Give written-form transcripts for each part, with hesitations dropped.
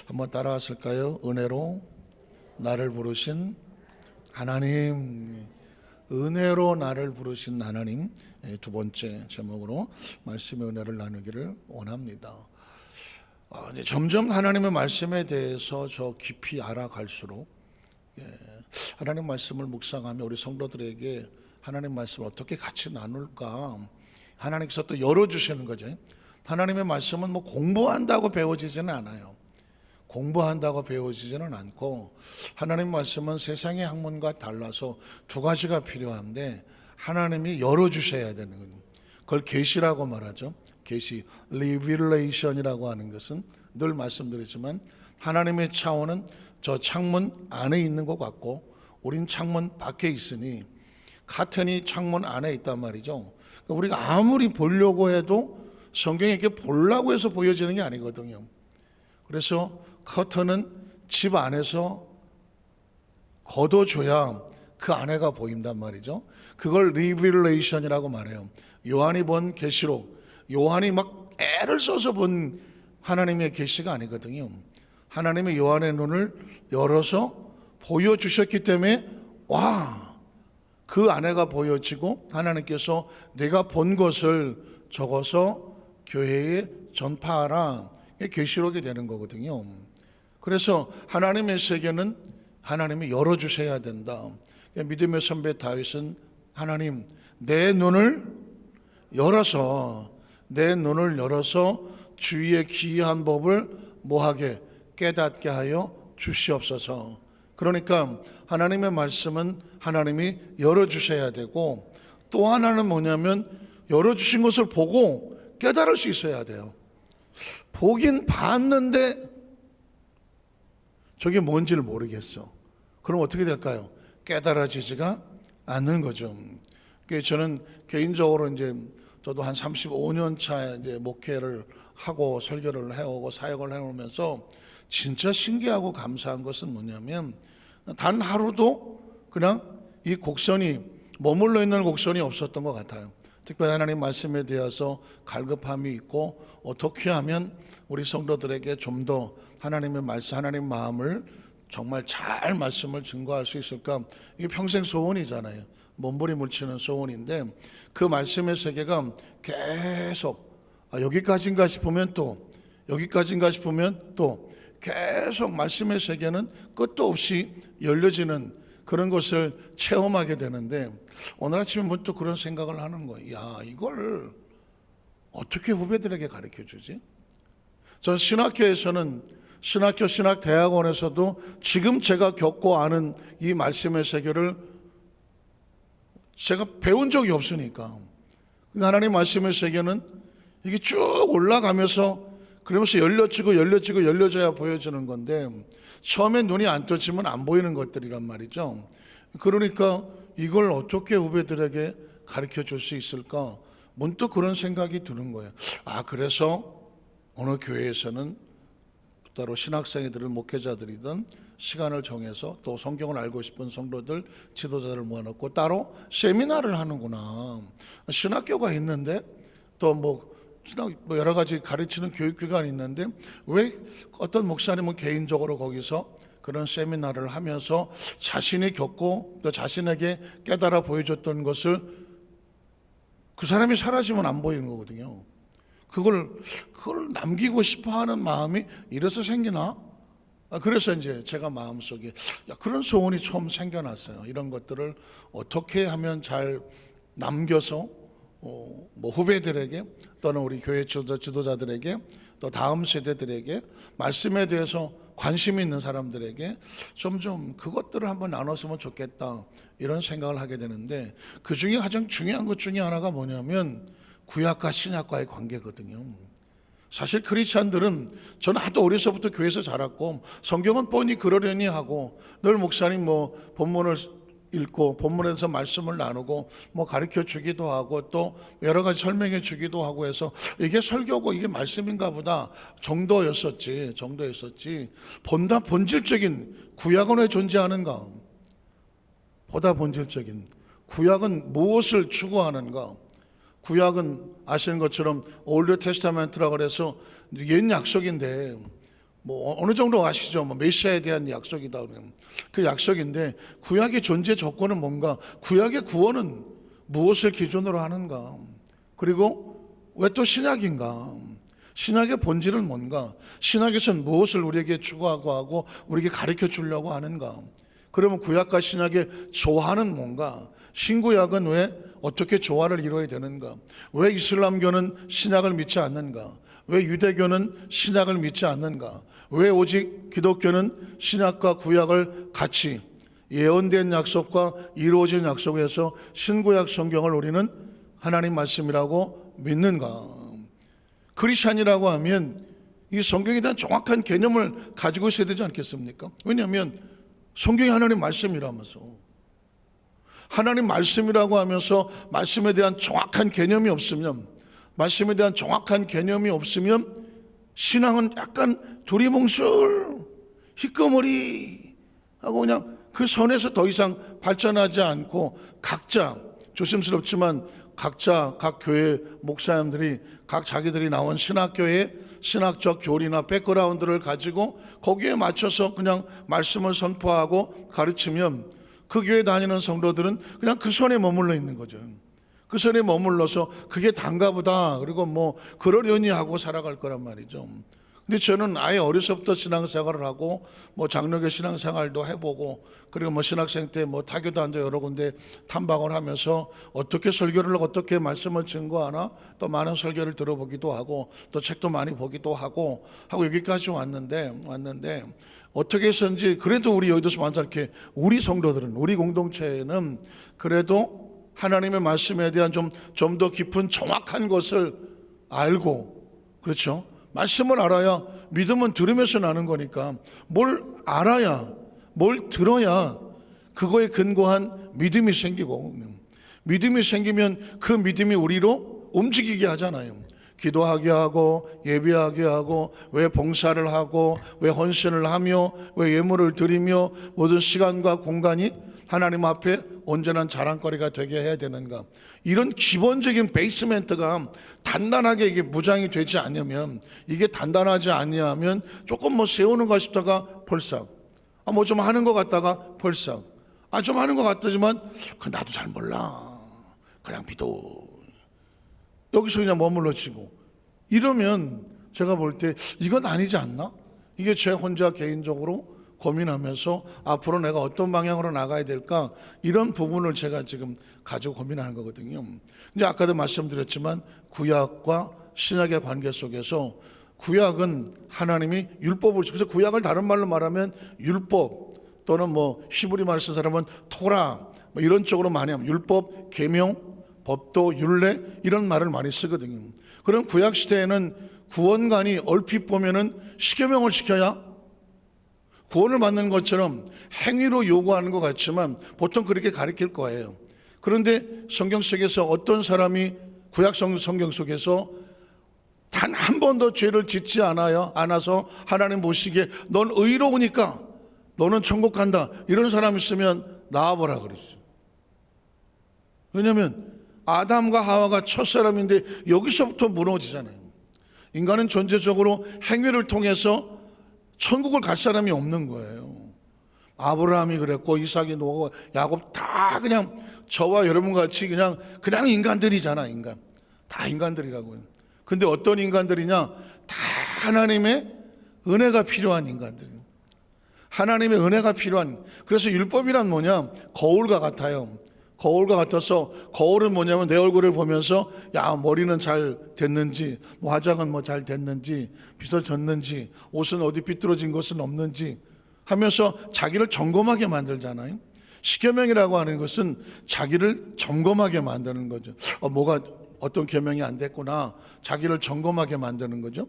한번 따라하실까요? 은혜로 나를 부르신 하나님, 은혜로 나를 부르신 하나님. 두 번째 제목으로 말씀의 은혜를 나누기를 원합니다. 이제 점점 하나님의 말씀에 대해서 저 깊이 알아갈수록 하나님 말씀을 묵상하며 우리 성도들에게 하나님 말씀을 어떻게 같이 나눌까, 하나님께서 또 열어주시는 거죠. 하나님의 말씀은 뭐 공부한다고 배워지지는 않아요. 공부한다고 배워지지는 않고, 하나님 말씀은 세상의 학문과 달라서 두 가지가 필요한데 하나님이 열어주셔야 되는 거예요. 그걸 계시라고 말하죠. 계시, 리빌레이션이라고 하는 것은 늘 말씀드리지만 하나님의 차원은 저 창문 안에 있는 것 같고 우린 창문 밖에 있으니, 카텐이 창문 안에 있단 말이죠. 우리가 아무리 보려고 해도 성경에 이렇게 보려고 해서 보여지는 게 아니거든요. 그래서 커튼은 집 안에서 걷어줘야 그 안에가 보인단 말이죠. 그걸 리빌레이션이라고 말해요. 요한이 본 계시록, 요한이 막 애를 써서 본 하나님의 계시가 아니거든요. 하나님의 요한의 눈을 열어서 보여주셨기 때문에 그 안에가 보여지고 하나님께서 내가 본 것을 적어서 교회에 전파하라, 계시록이 되는 거거든요. 그래서 하나님의 세계는 하나님이 열어주셔야 된다. 믿음의 선배 다윗은 하나님, 내 눈을 열어서 주위의 기이한 법을 뭐하게 깨닫게 하여 주시옵소서. 그러니까 하나님의 말씀은 하나님이 열어주셔야 되고, 또 하나는 뭐냐면 열어주신 것을 보고 깨달을 수 있어야 돼요. 보긴 봤는데 저게 뭔지를 모르겠어. 그럼 어떻게 될까요? 깨달아지지가 않는 거죠. 저는 개인적으로 저도 한 35년 차 목회를 하고 설교를 해오고 사역을 해오면서 진짜 신기하고 감사한 것은 뭐냐면, 단 하루도 그냥 이 곡선이 머물러 있는 곡선이 없었던 것 같아요. 특별히 하나님 말씀에 대해서 갈급함이 있고, 어떻게 하면 우리 성도들에게 좀 더 하나님의 말씀, 하나님 마음을 정말 잘 말씀을 증거할 수 있을까? 이게 평생 소원이잖아요. 몸부림을 소원인데, 그 말씀의 세계가 계속 여기까지인가 싶으면 또 여기까지인가 싶으면 또 계속 말씀의 세계는 끝도 없이 열려지는 그런 것을 체험하게 되는데, 오늘 아침에 문득 그런 생각을 하는 거예요. 이걸 어떻게 후배들에게 가르쳐 주지? 전 신학교에서는, 신학대학원에서도 지금 제가 겪고 아는 이 말씀의 세계를 제가 배운 적이 없으니까, 하나님 말씀의 세계는 이게 쭉 올라가면서 그러면서 열려져야 보여지는 건데, 처음엔 눈이 안 떠지면 안 보이는 것들이란 말이죠. 그러니까 이걸 어떻게 후배들에게 가르쳐 줄 수 있을까? 문득 그런 생각이 드는 거예요. 그래서 어느 교회에서는 따로 신학생이들은 목회자들이든 시간을 정해서, 또 성경을 알고 싶은 성도들, 지도자를 모아놓고 따로 세미나를 하는구나. 신학교가 있는데 또 여러 가지 가르치는 교육기관이 있는데 왜 어떤 목사님은 개인적으로 거기서 그런 세미나를 하면서 자신이 겪고 또 자신에게 깨달아 보여줬던 것을 그 사람이 사라지면 안 보이는 거거든요. 그걸 남기고 싶어 하는 마음이 이래서 생기나? 그래서 제가 마음속에 그런 소원이 처음 생겨났어요. 이런 것들을 어떻게 하면 잘 남겨서 후배들에게, 또는 우리 교회 지도자들에게, 또 다음 세대들에게 말씀에 대해서 관심이 있는 사람들에게 좀 그것들을 한번 나눴으면 좋겠다, 이런 생각을 하게 되는데, 그 중에 가장 중요한 것 중에 하나가 뭐냐면 구약과 신약과의 관계거든요. 사실 크리스찬들은, 저는 하도 어려서부터 교회에서 자랐고 성경은 뻔히 그러려니 하고, 늘 목사님 본문을 읽고 본문에서 말씀을 나누고 가르쳐 주기도 하고 또 여러 가지 설명해 주기도 하고 해서 이게 설교고 이게 말씀인가 보다 정도였었지. 보다 본질적인 구약은 왜 존재하는가? 보다 본질적인 구약은 무엇을 추구하는가? 구약은 아시는 것처럼 올드 테스타멘트라고 그래서 옛 약속인데 뭐 어느 정도 아시죠? 뭐 메시아에 대한 약속이다. 그 약속인데 구약의 존재 조건은 뭔가? 구약의 구원은 무엇을 기준으로 하는가? 그리고 왜 또 신약인가? 신약의 본질은 뭔가? 신약에서는 무엇을 우리에게 추구하고 하고 우리에게 가르쳐 주려고 하는가? 그러면 구약과 신약의 조화는 뭔가? 신구약은 왜 어떻게 조화를 이루어야 되는가? 왜 이슬람교는 신약을 믿지 않는가? 왜 유대교는 신약을 믿지 않는가? 왜 오직 기독교는 신약과 구약을 같이 예언된 약속과 이루어진 약속에서 신구약 성경을 우리는 하나님 말씀이라고 믿는가? 크리스찬이라고 하면 이 성경에 대한 정확한 개념을 가지고 있어야 되지 않겠습니까? 왜냐하면 성경이 하나님 말씀이라면서, 하나님 말씀이라고 하면서 말씀에 대한 정확한 개념이 없으면, 말씀에 대한 정확한 개념이 없으면 신앙은 약간 두리뭉술, 희꺼머리 하고 그냥 그 선에서 더 이상 발전하지 않고 각자, 조심스럽지만 각자 각 교회 목사님들이 각 자기들이 나온 신학교의 신학적 교리나 백그라운드를 가지고 거기에 맞춰서 그냥 말씀을 선포하고 가르치면 그 교회 다니는 성도들은 그냥 그 선에 머물러 있는 거죠. 그 선에 머물러서 그게 단가 보다, 그리고 뭐 그러려니 하고 살아갈 거란 말이죠. 근데 저는 아예 어려서부터 신앙생활을 하고 뭐 장로교 신앙생활도 해보고, 그리고 뭐 신학생 때 뭐 타교단도 여러 군데 탐방을 하면서 어떻게 설교를 어떻게 말씀을 증거하나 또 많은 설교를 들어보기도 하고 또 책도 많이 보기도 하고 여기까지 왔는데 어떻게 해서인지 그래도 우리 여의도서 완전 이렇게 우리 성도들은, 우리 공동체는 그래도 하나님의 말씀에 대한 좀 더 깊은 정확한 것을 알고, 그렇죠? 말씀을 알아야, 믿음은 들으면서 나는 거니까 뭘 알아야, 뭘 들어야 그거에 근거한 믿음이 생기고, 믿음이 생기면 그 믿음이 우리로 움직이게 하잖아요. 기도하게 하고 예배하게 하고, 왜 봉사를 하고, 왜 헌신을 하며, 왜 예물을 드리며 모든 시간과 공간이 하나님 앞에 온전한 자랑거리가 되게 해야 되는가? 이런 기본적인 베이스멘트가 단단하게 이게 무장이 되지 않으면, 이게 단단하지 아니하면 조금 뭐 세우는 거 싶다가 펄싹, 뭐 좀 하는 것 같다가 펄싹, 좀 하는 것 같지만 나도 잘 몰라, 그냥 믿어, 여기서 그냥 머물러지고 이러면 제가 볼 때 이건 아니지 않나? 이게 제 혼자 개인적으로 고민하면서 앞으로 내가 어떤 방향으로 나가야 될까, 이런 부분을 제가 지금 가지고 고민하는 거거든요. 이제 아까도 말씀드렸지만 구약과 신약의 관계 속에서 구약은 하나님이 율법을, 그래서 구약을 다른 말로 말하면 율법, 또는 뭐 히브리 말을 쓴 사람은 토라, 뭐 이런 쪽으로 많이 하면 율법, 계명, 법도, 율례 이런 말을 많이 쓰거든요. 그럼 구약 시대에는 구원관이 얼핏 보면은 십계명을 지켜야 구원을 받는 것처럼 행위로 요구하는 것 같지만 보통 그렇게 가르칠 거예요. 그런데 성경 속에서 어떤 사람이 구약 성경 속에서 단 한 번도 죄를 짓지 않아서 하나님 보시기에 넌 의로우니까 너는 천국 간다, 이런 사람 있으면 나와보라 그러죠. 왜냐하면 아담과 하와가 첫사람인데 여기서부터 무너지잖아요. 인간은 존재적으로 행위를 통해서 천국을 갈 사람이 없는 거예요. 아브라함이 그랬고 이삭이 노아고 야곱 다 그냥 저와 여러분 같이 그냥 인간들이잖아. 인간 다 인간들이라고요. 근데 어떤 인간들이냐? 다 하나님의 은혜가 필요한 인간들이에요. 하나님의 은혜가 필요한. 그래서 율법이란 뭐냐? 거울과 같아요. 거울과 같아서, 거울은 뭐냐면 내 얼굴을 보면서 야, 머리는 잘 됐는지, 뭐 화장은 뭐 잘 됐는지, 빗어졌는지, 옷은 어디 삐뚤어진 것은 없는지 하면서 자기를 점검하게 만들잖아요. 십계명이라고 하는 것은 자기를 점검하게 만드는 거죠. 뭐가 어떤 계명이 안 됐구나, 자기를 점검하게 만드는 거죠.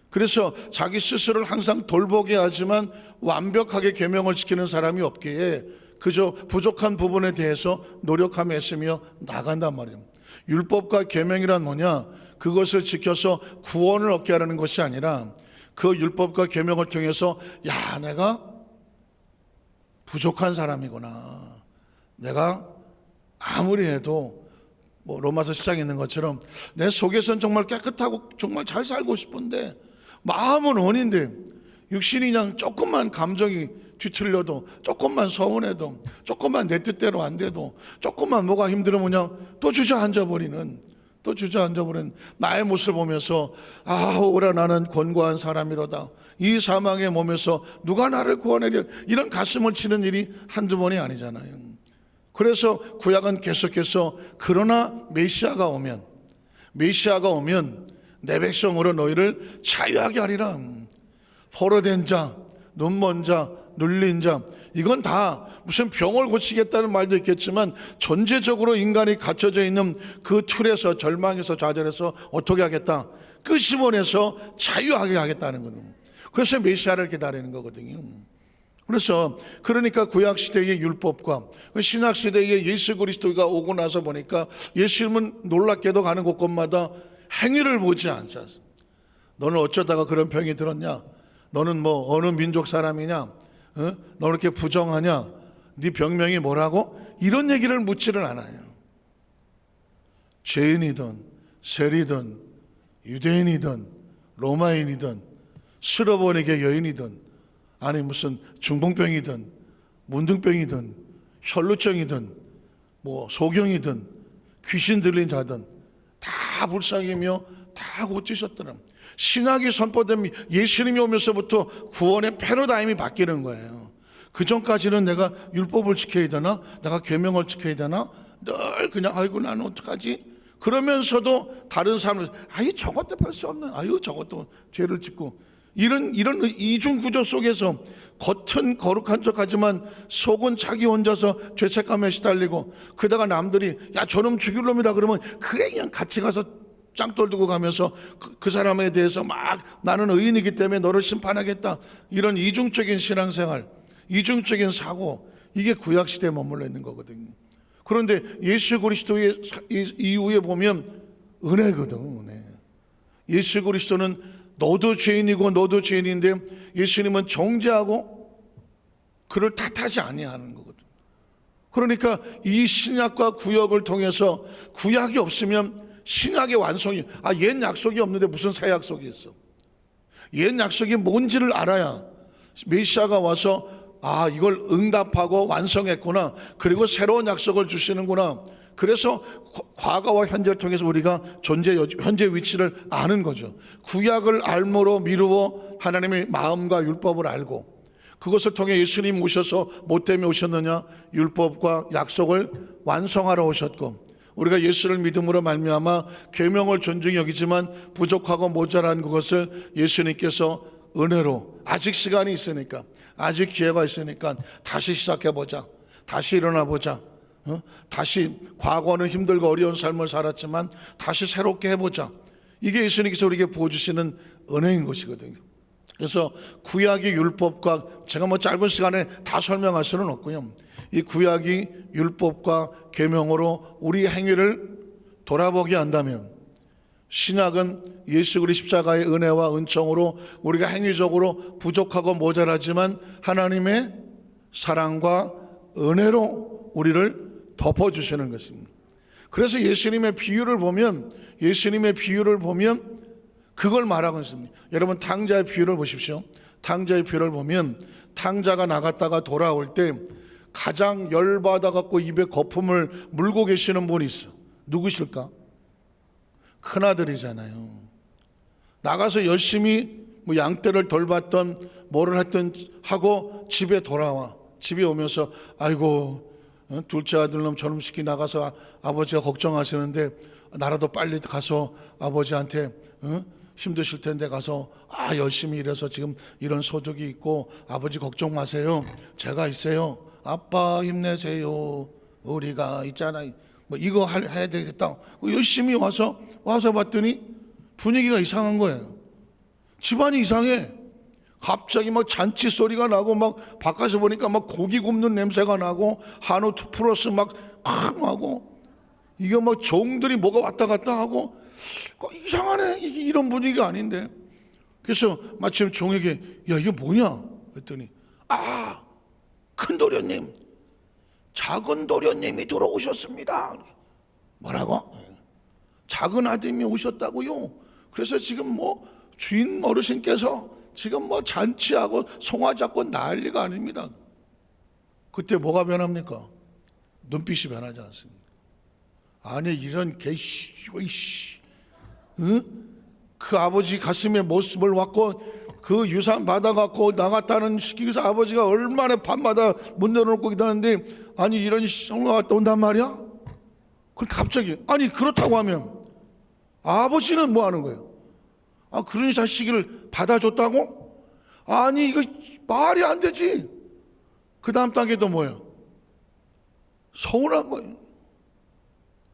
그래서 자기 스스로를 항상 돌보게 하지만 완벽하게 계명을 지키는 사람이 없기에 그저 부족한 부분에 대해서 노력하며 애쓰며 나간단 말이에요. 율법과 계명이란 뭐냐? 그것을 지켜서 구원을 얻게 하려는 것이 아니라 그 율법과 계명을 통해서 야, 내가 부족한 사람이구나, 내가 아무리 해도 뭐 로마서 시장에 있는 것처럼 내 속에서는 정말 깨끗하고 정말 잘 살고 싶은데 마음은 원인데 육신이 그냥 조금만 감정이 뒤틀려도, 조금만 서운해도, 조금만 내 뜻대로 안 돼도, 조금만 뭐가 힘들으면 그냥 또 주저앉아버리는 나의 모습을 보면서 오라 나는 곤고한 사람이로다, 이 사망의 몸에서 누가 나를 구원하랴, 이런 가슴을 치는 일이 한두 번이 아니잖아요. 그래서 구약은 계속해서 그러나 메시아가 오면 내 백성으로 너희를 자유하게 하리라. 포로된 자, 눈먼 자, 눌린 자, 이건 다 무슨 병을 고치겠다는 말도 있겠지만 전제적으로 인간이 갇혀져 있는 그 틀에서, 절망에서, 좌절해서 어떻게 하겠다? 끄집어내서 자유하게 하겠다는 거예요. 그래서 메시아를 기다리는 거거든요. 그러니까 구약 시대의 율법과 신약 시대의 예수 그리스도가 오고 나서 보니까 예수님은 놀랍게도 가는 곳곳마다 행위를 보지 않자. 너는 어쩌다가 그런 병이 들었냐? 너는 뭐 어느 민족 사람이냐? 너 이렇게 부정하냐? 네 병명이 뭐라고? 이런 얘기를 묻지를 않아요. 죄인이든 세리든 유대인이든 로마인이든 스로보니게 여인이든, 아니 무슨 중풍병이든 문둥병이든 혈루증이든 뭐 소경이든 귀신 들린 자든 다 불쌍히며 다 고치셨더라. 신학이 선포된 예수님이 오면서부터 구원의 패러다임이 바뀌는 거예요. 그 전까지는 내가 율법을 지켜야 되나, 내가 계명을 지켜야 되나, 늘 그냥 아이고 나는 어떡하지? 그러면서도 다른 사람들 저것도 별 수 없는, 저것도 죄를 짓고, 이런 이중 구조 속에서 겉은 거룩한 척하지만 속은 자기 혼자서 죄책감에 시달리고, 그러다가 남들이 야 저놈 죽일 놈이다 그러면 그래 그냥 같이 가서 짱돌 두고 가면서 그 사람에 대해서 막 나는 의인이기 때문에 너를 심판하겠다, 이런 이중적인 신앙생활, 이중적인 사고, 이게 구약시대에 머물러 있는 거거든요. 그런데 예수 그리스도의 이후에 보면 은혜거든, 은혜. 예수 그리스도는 너도 죄인이고 너도 죄인인데 예수님은 정죄하고 그를 탓하지 아니하는 거거든. 그러니까 이 신약과 구약을 통해서, 구약이 없으면 신약의 완성이, 옛 약속이 없는데 무슨 새 약속이 있어? 옛 약속이 뭔지를 알아야 메시아가 와서 이걸 응답하고 완성했구나, 그리고 새로운 약속을 주시는구나. 그래서 과거와 현재를 통해서 우리가 현재 위치를 아는 거죠. 구약을 알므로 미루어 하나님의 마음과 율법을 알고, 그것을 통해 예수님 오셔서 뭐 때문에 오셨느냐? 율법과 약속을 완성하러 오셨고, 우리가 예수를 믿음으로 말미암아 계명을 존중히 여기지만 부족하고 모자란 그것을 예수님께서 은혜로, 아직 시간이 있으니까, 아직 기회가 있으니까 다시 시작해보자, 다시 일어나보자, 다시 과거는 힘들고 어려운 삶을 살았지만 다시 새롭게 해보자. 이게 예수님께서 우리에게 보여주시는 은혜인 것이거든요. 그래서 구약의 율법과, 제가 뭐 짧은 시간에 다 설명할 수는 없고요, 이 구약이 율법과 계명으로 우리 행위를 돌아보게 한다면, 신약은 예수 그리스도 십자가의 은혜와 은총으로 우리가 행위적으로 부족하고 모자라지만 하나님의 사랑과 은혜로 우리를 덮어주시는 것입니다. 그래서 예수님의 비유를 보면 그걸 말하고 있습니다. 여러분, 탕자의 비유를 보십시오. 탕자의 비유를 보면 탕자가 나갔다가 돌아올 때 가장 열받아 갖고 입에 거품을 물고 계시는 분이 있어. 누구실까? 큰아들이잖아요. 나가서 열심히 뭐 양떼를 돌봤던 뭐를 했던 하고 집에 돌아와. 집에 오면서 아이고, 둘째 아들놈 저놈 시키 나가서 아버지가 걱정하시는데 나라도 빨리 가서 아버지한테 힘드실 텐데 가서 열심히 일해서 지금 이런 소득이 있고 아버지 걱정 마세요, 제가 있어요, 아빠 힘내세요, 우리가 있잖아, 뭐 이거 해야 되겠다. 열심히 와서 봤더니 분위기가 이상한 거예요. 집안이 이상해. 갑자기 막 잔치 소리가 나고, 막 바깥에서 보니까 막 고기 굽는 냄새가 나고, 한우 플러스 막 하고, 이게 막 종들이 뭐가 왔다 갔다 하고, 이상하네. 이런 분위기가 아닌데. 그래서 마침 종에게 야 이게 뭐냐 그랬더니 큰 도련님, 작은 도련님이 들어오셨습니다. 뭐라고? 작은 아드님이 오셨다고요? 그래서 지금 뭐 주인 어르신께서 지금 뭐 잔치하고 송아 잡고 난리가 아닙니다. 그때 뭐가 변합니까? 눈빛이 변하지 않습니다. 아니 이런 개씨, 응? 그 아버지 가슴에 모습을 왔고 그 유산 받아갖고 나갔다는 시기에서 아버지가 얼마나 밤마다 문 열어놓고 기다리는데 아니 이런 성화가 또 온단 말이야? 그럼 갑자기 아니 그렇다고 하면 아버지는 뭐 하는 거예요? 아 그런 자식을 받아줬다고? 아니 이거 말이 안 되지. 그 다음 단계도 뭐예요? 서운한 거예요.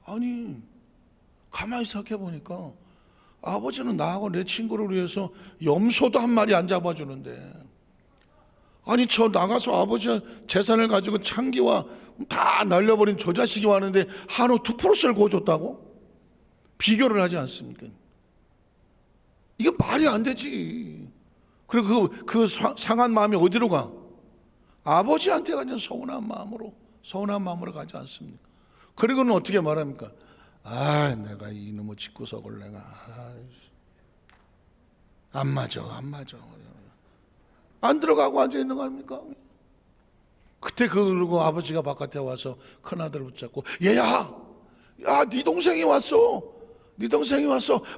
아니 가만히 생각해 보니까 아버지는 나하고 내 친구를 위해서 염소도 한 마리 안 잡아주는데 아니 저 나가서 아버지 재산을 가지고 창기와 다 날려버린 저 자식이 왔는데 한우 2%를 구워줬다고? 비교를 하지 않습니까? 이게 말이 안 되지. 그리고 그 상한 마음이 어디로 가? 아버지한테 가는 서운한 마음으로 가지 않습니까? 그리고는 어떻게 말합니까? 아, 내가 이놈의 집구석을 내가 안 맞아. 안 들어가고 앉아 있는 거 아닙니까? 그때 그러고 아버지가 바깥에 와서 큰 아들을 붙잡고 얘야, 야, 네 동생이 왔어.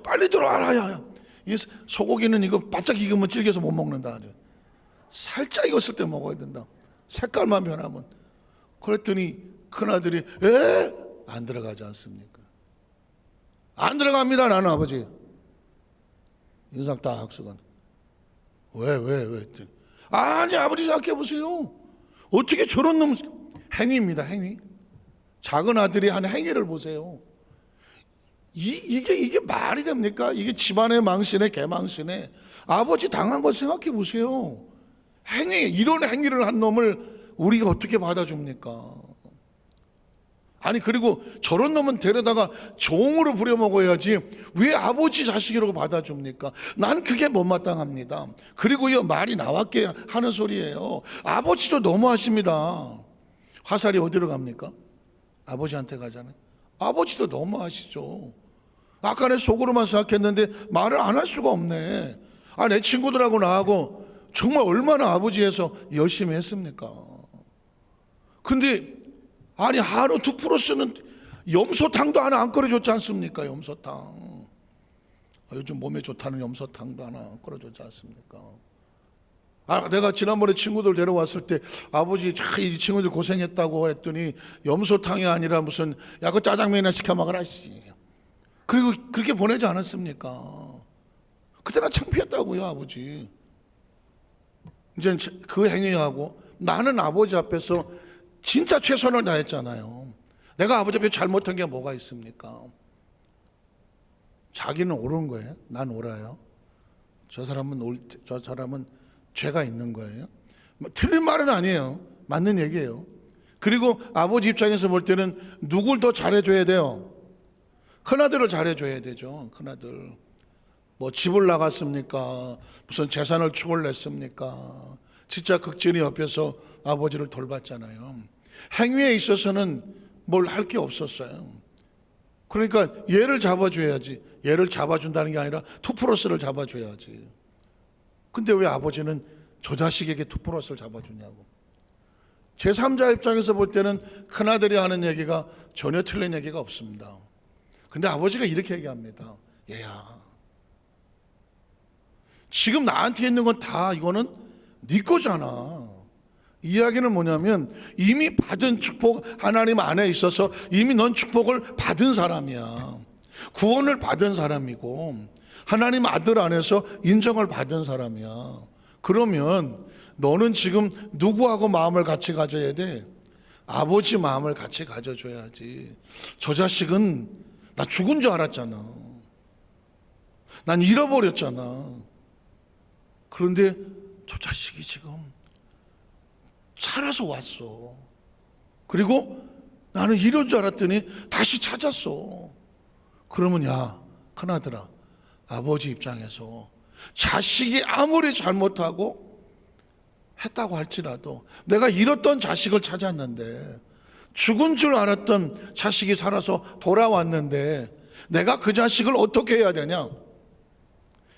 빨리 들어와라. 야. 이 소고기는 이거 바짝 익으면 질겨서 못 먹는다. 아주. 살짝 익었을 때 먹어야 된다. 색깔만 변하면. 그랬더니 큰 아들이 안 들어가지 않습니까? 안 들어갑니다. 나는 아버지. 인상 딱 쓰건. 왜? 아니 아버지 생각해 보세요. 어떻게 저런 놈 행위입니다. 행위. 작은 아들이 한 행위를 보세요. 이게 말이 됩니까? 이게 집안의 망신에 개망신에 아버지 당한 거 생각해 보세요. 이런 행위를 한 놈을 우리가 어떻게 받아줍니까? 아니 그리고 저런 놈은 데려다가 종으로 부려먹어야지 왜 아버지 자식이라고 받아줍니까? 난 그게 못마땅합니다. 그리고 이 말이 나왔게 하는 소리예요. 아버지도 너무하십니다. 화살이 어디로 갑니까? 아버지한테 가잖아요. 아버지도 너무하시죠. 아까 내 속으로만 생각했는데 말을 안 할 수가 없네. 내 친구들하고 나하고 정말 얼마나 아버지에서 열심히 했습니까? 근데 한우 2%는 염소탕도 하나 안 끓여줬지 않습니까? 염소탕. 요즘 몸에 좋다는 염소탕도 하나 안 끓여줬지 않습니까? 내가 지난번에 친구들 데려왔을 때 아버지 이 친구들 고생했다고 했더니 염소탕이 아니라 무슨 그 짜장면이나 시켜 먹어라. 그리고 그렇게 보내지 않았습니까? 그때 나 창피했다고요, 아버지. 이제 그 행위하고 나는 아버지 앞에서 진짜 최선을 다했잖아요. 내가 아버지 앞에 잘못한 게 뭐가 있습니까? 자기는 옳은 거예요. 난 옳아요. 저 사람은 죄가 있는 거예요. 틀린 말은 아니에요. 맞는 얘기예요. 그리고 아버지 입장에서 볼 때는 누굴 더 잘해줘야 돼요? 큰아들을 잘해줘야 되죠. 큰아들. 뭐 집을 나갔습니까? 무슨 재산을 추월냈습니까? 진짜 극진히 옆에서 아버지를 돌봤잖아요. 행위에 있어서는 뭘 할 게 없었어요. 그러니까 얘를 잡아줘야지. 얘를 잡아준다는 게 아니라 2%를 잡아줘야지. 근데 왜 아버지는 저 자식에게 2%를 잡아주냐고. 제3자 입장에서 볼 때는 큰아들이 하는 얘기가 전혀 틀린 얘기가 없습니다. 근데 아버지가 이렇게 얘기합니다. 얘야, 지금 나한테 있는 건 다 이거는 네 거잖아. 이야기는 뭐냐면 이미 받은 축복 하나님 안에 있어서 이미 넌 축복을 받은 사람이야. 구원을 받은 사람이고 하나님 아들 안에서 인정을 받은 사람이야. 그러면 너는 지금 누구하고 마음을 같이 가져야 돼? 아버지 마음을 같이 가져줘야지. 저 자식은 나 죽은 줄 알았잖아. 난 잃어버렸잖아. 그런데 저 자식이 지금 살아서 왔어. 그리고 나는 이런 줄 알았더니 다시 찾았어. 그러면 야, 큰아들아, 아버지 입장에서 자식이 아무리 잘못하고 했다고 할지라도 내가 잃었던 자식을 찾았는데, 죽은 줄 알았던 자식이 살아서 돌아왔는데 내가 그 자식을 어떻게 해야 되냐?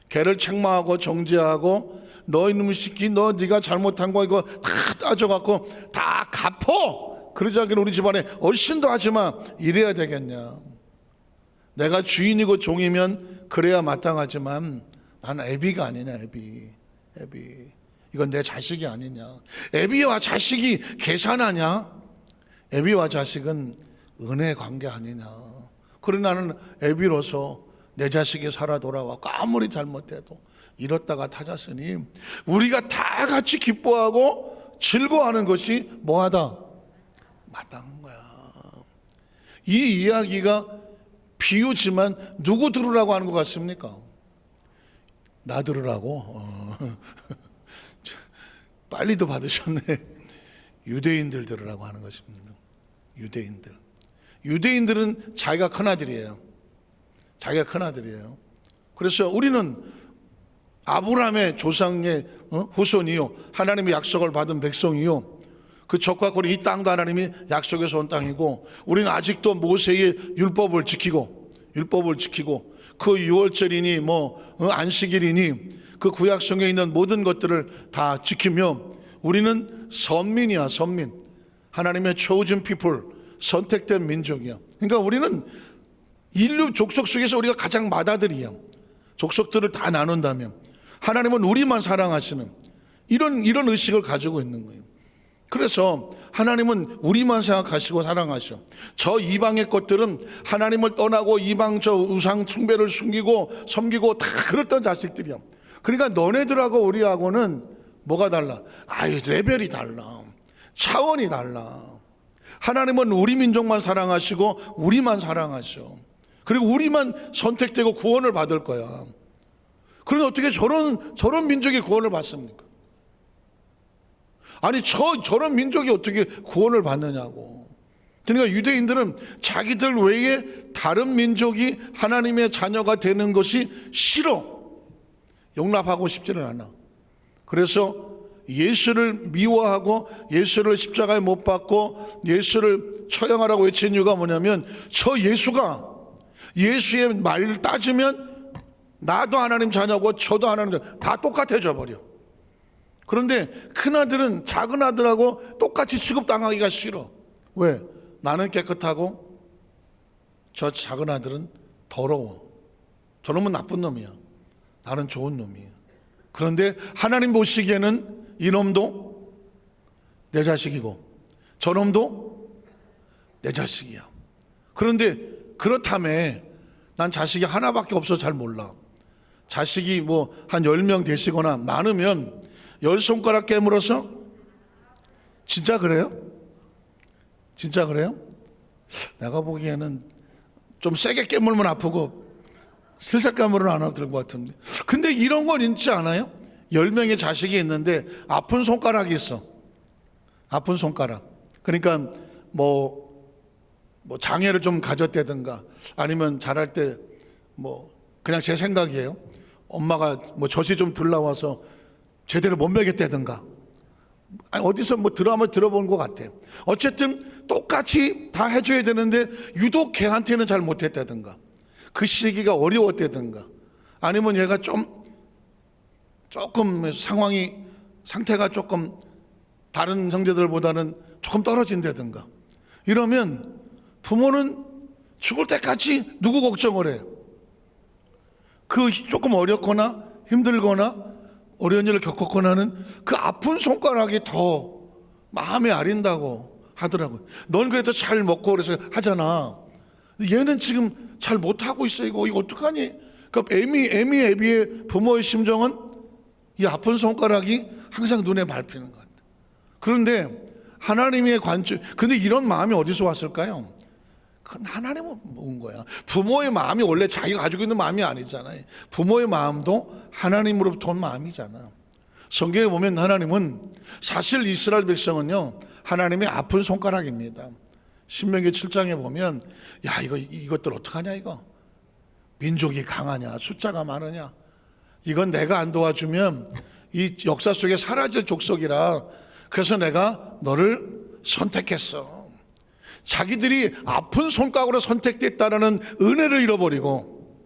걔를 책망하고 정죄하고 너 이놈의 새끼, 너 네가 잘못한 거 이거 다 따져갖고 다 갚어. 그러지 않기는 우리 집안에 얼씬도 하지마. 이래야 되겠냐. 내가 주인이고 종이면 그래야 마땅하지만 나는 애비가 아니냐. 애비 이건 내 자식이 아니냐. 애비와 자식이 계산하냐. 애비와 자식은 은혜 관계 아니냐. 그러나 나는 애비로서 내 자식이 살아 돌아왔고 아무리 잘못해도 이렇다가 타졌으니 우리가 다 같이 기뻐하고 즐거워하는 것이 뭐하다? 마땅한 거야. 이 이야기가 비유지만 누구 들으라고 하는 것 같습니까? 나 들으라고? 빨리도 받으셨네. 유대인들 들으라고 하는 것입니다. 유대인들은 자기가 큰아들이에요. 그래서 우리는 아브라함의 조상의 후손이요, 하나님의 약속을 받은 백성이요, 그 적과 고리 이 땅도 하나님이 약속에서 온 땅이고, 우리는 아직도 모세의 율법을 지키고 그 유월절이니 안식일이니 그 구약성에 있는 모든 것들을 다 지키며 우리는 선민이야. 선민, 하나님의 chosen people, 선택된 민족이야. 그러니까 우리는 인류 족속 속에서 우리가 가장 맏아들이야. 족속들을 다 나눈다면 하나님은 우리만 사랑하시는 이런 의식을 가지고 있는 거예요. 그래서 하나님은 우리만 생각하시고 사랑하셔. 저 이방의 것들은 하나님을 떠나고 이방 저 우상 숭배를 숨기고 섬기고 다 그랬던 자식들이야. 그러니까 너네들하고 우리하고는 뭐가 달라? 레벨이 달라. 차원이 달라. 하나님은 우리 민족만 사랑하시고 우리만 사랑하셔. 그리고 우리만 선택되고 구원을 받을 거야. 그런데 어떻게 저런 민족이 구원을 받습니까? 아니 저런 민족이 어떻게 구원을 받느냐고. 그러니까 유대인들은 자기들 외에 다른 민족이 하나님의 자녀가 되는 것이 싫어. 용납하고 싶지는 않아. 그래서 예수를 미워하고 예수를 십자가에 못 박고 예수를 처형하라고 외친 이유가 뭐냐면 저 예수가 예수의 말을 따지면 나도 하나님 자녀고 저도 하나님 자녀 다 똑같아져 버려. 그런데 큰아들은 작은아들하고 똑같이 취급당하기가 싫어. 왜? 나는 깨끗하고 저 작은아들은 더러워. 저놈은 나쁜 놈이야. 나는 좋은 놈이야. 그런데 하나님 보시기에는 이놈도 내 자식이고 저놈도 내 자식이야. 그런데 그렇다며 난 자식이 하나밖에 없어서 잘 몰라. 자식이 한 10명 되시거나 많으면 10손가락 깨물어서 진짜 그래요? 진짜 그래요? 내가 보기에는 좀 세게 깨물면 아프고 슬슬 깨물으면 안 아플 것 같은데. 근데 이런 건 있지 않아요? 10명의 자식이 있는데 아픈 손가락이 있어. 아픈 손가락. 그러니까 장애를 좀 가졌다든가 아니면 자랄 때 그냥 제 생각이에요. 엄마가 젖이 좀 덜 나와서 제대로 못 먹였다든가 어디서 드라마를 들어본 것 같아. 어쨌든 똑같이 다 해줘야 되는데 유독 걔한테는 잘 못했다든가 그 시기가 어려웠다든가 아니면 얘가 조금 상태가 조금 다른 형제들보다는 조금 떨어진다든가 이러면 부모는 죽을 때까지 누구 걱정을 해? 그 조금 어렵거나 힘들거나 어려운 일을 겪었거나는 그 아픈 손가락이 더 마음에 아린다고 하더라고요. 넌 그래도 잘 먹고 그래서 하잖아. 얘는 지금 잘 못하고 있어. 이거 어떡하니? 그러니까 애비의 부모의 심정은 이 아픈 손가락이 항상 눈에 밟히는 것 같아요. 그런데 하나님의 관점, 근데 이런 마음이 어디서 왔을까요? 그건 하나님은 온 거야. 부모의 마음이 원래 자기가 가지고 있는 마음이 아니잖아요. 부모의 마음도 하나님으로부터 온 마음이잖아. 성경에 보면 하나님은 사실 이스라엘 백성은요 하나님의 아픈 손가락입니다. 신명기 7장에 보면 이것들 어떡하냐 이거. 민족이 강하냐 숫자가 많으냐 이건 내가 안 도와주면 이 역사 속에 사라질 족속이라 그래서 내가 너를 선택했어. 자기들이 아픈 손가락으로 선택됐다라는 은혜를 잃어버리고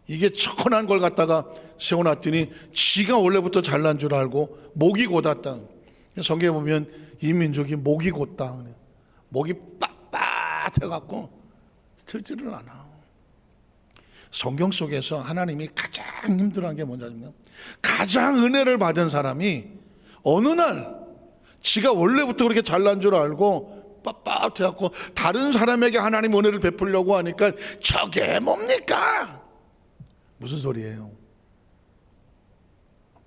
이게 천한 걸 갖다가 세워놨더니 지가 원래부터 잘난 줄 알고 목이 곧았다. 성경에 보면 이 민족이 목이 곧다. 목이 빳빳해갖고 들지를 않아. 성경 속에서 하나님이 가장 힘들어한 게 뭔지 아십니까? 가장 은혜를 받은 사람이 어느 날 지가 원래부터 그렇게 잘난 줄 알고 빳빳해갖고 다른 사람에게 하나님 은혜를 베풀려고 하니까 저게 뭡니까? 무슨 소리예요?